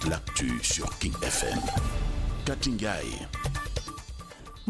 l'actu sur King FM. Katingay.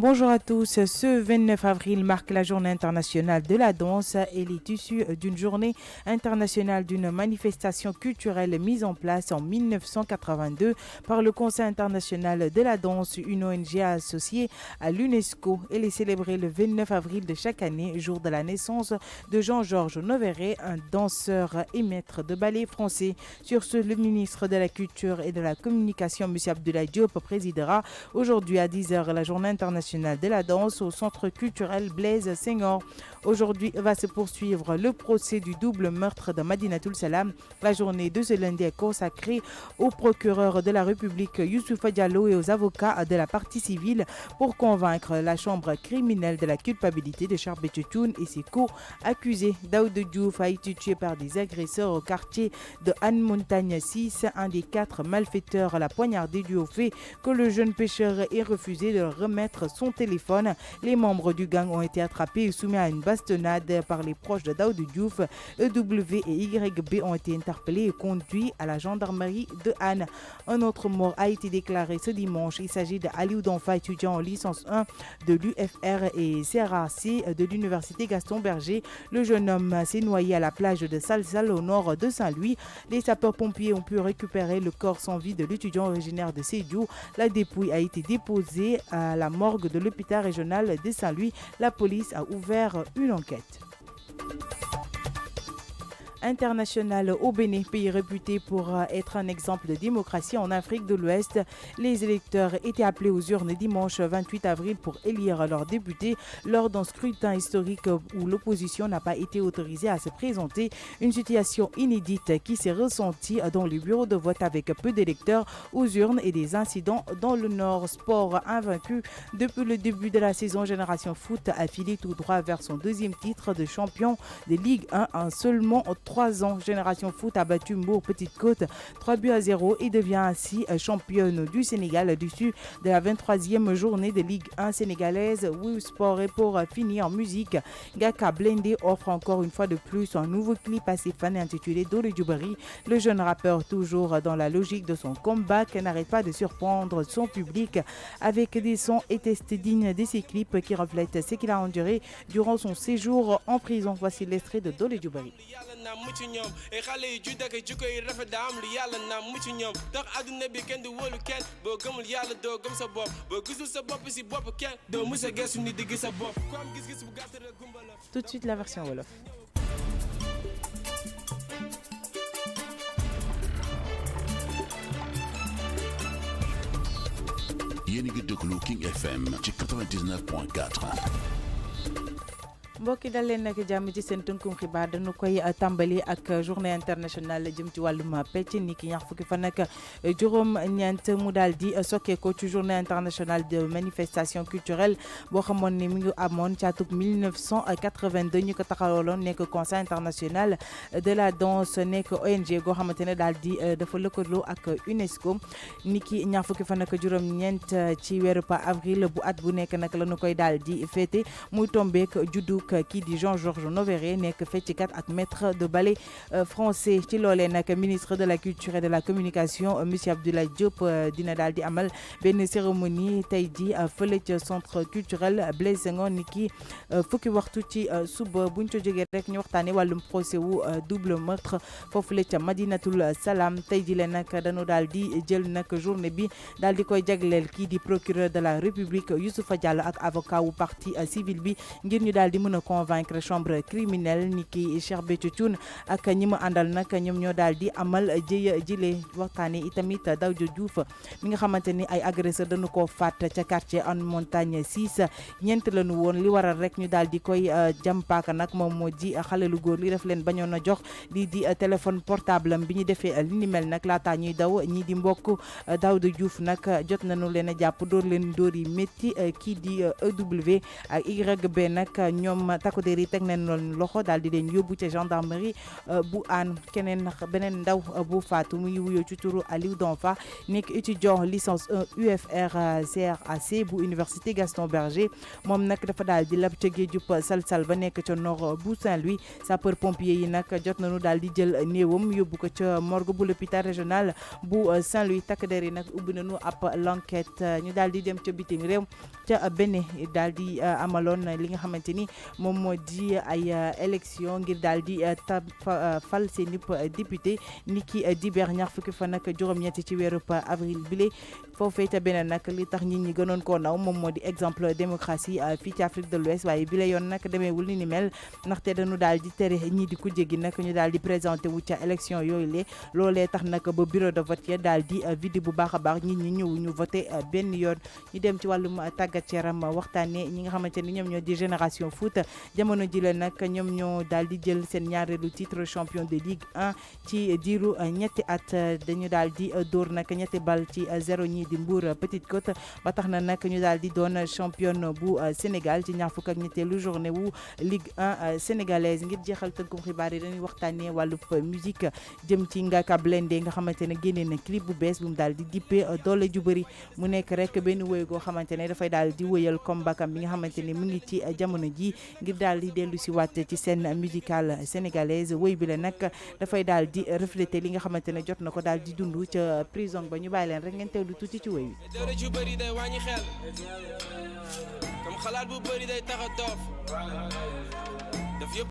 Bonjour à tous. Ce 29 avril marque la journée internationale de la danse. Elle est issue d'une journée internationale d'une manifestation culturelle mise en place en 1982 par le Conseil international de la danse, une ONG associée à l'UNESCO. Elle est célébrée le 29 avril de chaque année, jour de la naissance de Jean-Georges Noveret, un danseur et maître de ballet français. Sur ce, le ministre de la Culture et de la Communication, M. Abdoulaye Diop, présidera aujourd'hui à 10h la journée internationale de la danse au centre culturel Blaise Senghor. Aujourd'hui va se poursuivre le procès du double meurtre de Madinatoul Salam. La journée de ce lundi est consacrée au procureur de la République Youssoufa Diallo et aux avocats de la partie civile pour convaincre la chambre criminelle de la culpabilité de Charbet Tchoun et ses co-accusés. Daoud Diouf a été tué par des agresseurs au quartier de Anne-Montagne 6. Un des 4 malfaiteurs l'a poignardé dû au fait que le jeune pêcheur ait refusé de remettre son téléphone. Les membres du gang ont été attrapés et soumis à une bastonnade par les proches de Daoud Diouf. EW et YB ont été interpellés et conduits à la gendarmerie de Anne. Un autre mort a été déclaré ce dimanche. Il s'agit de Aliou Donfa, étudiant en licence 1 de l'UFR et CRAC de l'université Gaston Berger. Le jeune homme s'est noyé à la plage de Salsal au nord de Saint-Louis. Les sapeurs-pompiers ont pu récupérer le corps sans vie de l'étudiant originaire de Sédhiou. La dépouille a été déposée à la morgue de l'hôpital régional de Saint-Louis. La police a ouvert une enquête. International au Bénin, pays réputé pour être un exemple de démocratie en Afrique de l'Ouest. Les électeurs étaient appelés aux urnes dimanche 28 avril pour élire leurs députés lors d'un scrutin historique où l'opposition n'a pas été autorisée à se présenter. Une situation inédite qui s'est ressentie dans les bureaux de vote avec peu d'électeurs aux urnes et des incidents dans le Nord. Sport invaincu depuis le début de la saison. Génération Foot a filé tout droit vers son deuxième titre de champion de Ligue 1 en seulement 3 ans. Génération Foot a battu Mbour Petite Côte 3-0 et devient ainsi championne du Sénégal dessus de la 23e journée de Ligue 1 sénégalaise. Wii Sport. Et pour finir en musique, Gaka Blindé offre encore une fois de plus un nouveau clip à ses fans intitulé Dole Djoubari. Le jeune rappeur, toujours dans la logique de son comeback, n'arrête pas de surprendre son public avec des sons et tests dignes de ses clips qui reflètent ce qu'il a enduré durant son séjour en prison. Voici l'extrait de Dole Djoubari. mucc ñoom ay xale yu judd ak jikko yi rafet daa am lu yàlla naam mucc ñoom tax àdduna bi kenn du wóolu kenn boo gëmul yàlla doo gëm sa bopp boo gisul sa bopp si bopp kenn doo mus a gëstu ni di gis sa bopp ku am gis-gis bu gàtt rek gumba la. Tout de suite la version Wolof. Yéen a ngi déglu King FM ci 99.4. mbokki dal leen nag jàmm ci seen tënkum xibaar dañu koy tàmbali ak journée internationale jëm ci wàllum pecc ni ki ñaar fukki fan ak juróom-ñeent mu daal di sokkee ko ci journée internationale de manifestation culturelle boo xamoon ne mi ngi amoon ci atub 1982 ñu ko taxawaloon nekk conseil international de la danse nekk ONG goo xamante ne daal di dafa lëkkaloo ak UNESCO ni ki ñaar fukki fan ak juróom-ñeent ci weeru avril bu at bu nekk nag la ñu koy daal di féete muy tombeek juddu kii di Jean-Georges Noveret nekk feccikat ak maître de ballet français. Ci loolee nag ministre de la culture et de la communication monsieur Abdoulaye Diop dina daal di amal benn cérémonie tey ji fële ca centre culturel Blaise Senghor ni ki fukki waxtu ci suba buñ ca jógee rek ñu waxtaanee wàllum procès wu double meurtre foofu la ca Madinatoul Salam. Tey ji leen nag dañu daal di jël nag journée bi daal di koy jagleel kii di procureur de la République Youssoufa Diallo ak avocat wu partie civile bi ngir ñu daal di mën a convaincre chambre criminelle ni ki Charbet Tchoun ak ñi mu àndal nag ñoom ñoo daal di amal jëye jile waxtaane itamit Daouda Diouf mi nga xamante ni ay agresseur dañu koo faat ca quartier en montagne 6 ñeent lañu woon li waral rek ñu daal di koy jàmpaaka nag moom moo di xale lu góor li def leen bañoon a jox lii di téléphone portable am bi ñu defee li ni mel nag laataa ñuy daw ñii di mbokk Daouda Diouf nag jot nañu leen a jàpp dóor leen dóor yi métti kii di EW ak YB nag ñoom ñoom takku der yi teg nañ loon loxo daal di leen yóbbu ca gendarmerie bu Hann. keneen beneen ndaw bu faatu muy wuyoo ci turu Aliou Donfa nekk étudiant licence 1 UFR CRAC bu université Gaston Berger moom nag dafa daal di lab ca géejub Salsal ba nekk ca nord bu Saint-Louis sapeur pompier yi nag jot nañu daal di jël néewam yóbbu ko ca morgue bu l'hôpital régional bu Saint-Louis. takk der yi nag ubbi nañu ab l'enquête ñu daal di dem ca bitim réew ca Bénin daal di amaloon li nga xamante ni moom moo di ay élection ngir daal di fal seen député ni ki dibeer ñaar fukki fan ak juróom-ñetti ci weeru avril bile foofee ca beneen nag li tax nit ñi gënoon koo naw moom moo di exemple démocratie fii ci Afrique de l'Ouest waaye bile yoon nag demeewul ni mel ndaxte dañu daal di tere ñii di kujje gi nag ñu daal di présenté wu ca élection yooyu le loolee tax nag ba bureau de vote ya daal di vide bu baax a baax nit ñi ñëw ñu voté benn yoon. ñu dem ci wàllum tàggat yaram waxtaanee ñi nga xamante ni ñoom ñoo di génération foot jamono ji la nag ñoom ñoo daal di jël seen ñaareelu titre champion de Ligue 1 ci diiru ñetti at dañu daal di dóor nag ñetti bal ci 0 ñii di Mbour Petite Côte ba tax na nag ñu daal di doon championne bu Sénégal ci ñaar fukk ak ñetteelu journée wu Ligue 1 sénégalaise. ngir jeexal tënkum xibaar yi dañuy waxtaanee wàllub musique jëm ci Ngaaka Blindé nga xamante ne génnee na clip bu bees bu mu daal di dippee doole ju bëri mu nekk rek benn wéy goo xamante ne dafay daal di wëyal comeback am bi nga xamante ne mu ngi ci jamono ji ngir daal di dellu si waat ci scène musicale sénégalaise wéy bi la nag dafay daal di refléter li nga xamante ne jot na ko daal di dund ca prison ba ñu bàyyi leen rek ngeen teewlu tuuti ci wéy wi. dara ju bëri day wàññi xel comme xalaat bu bëri day tax a doof daf yëpp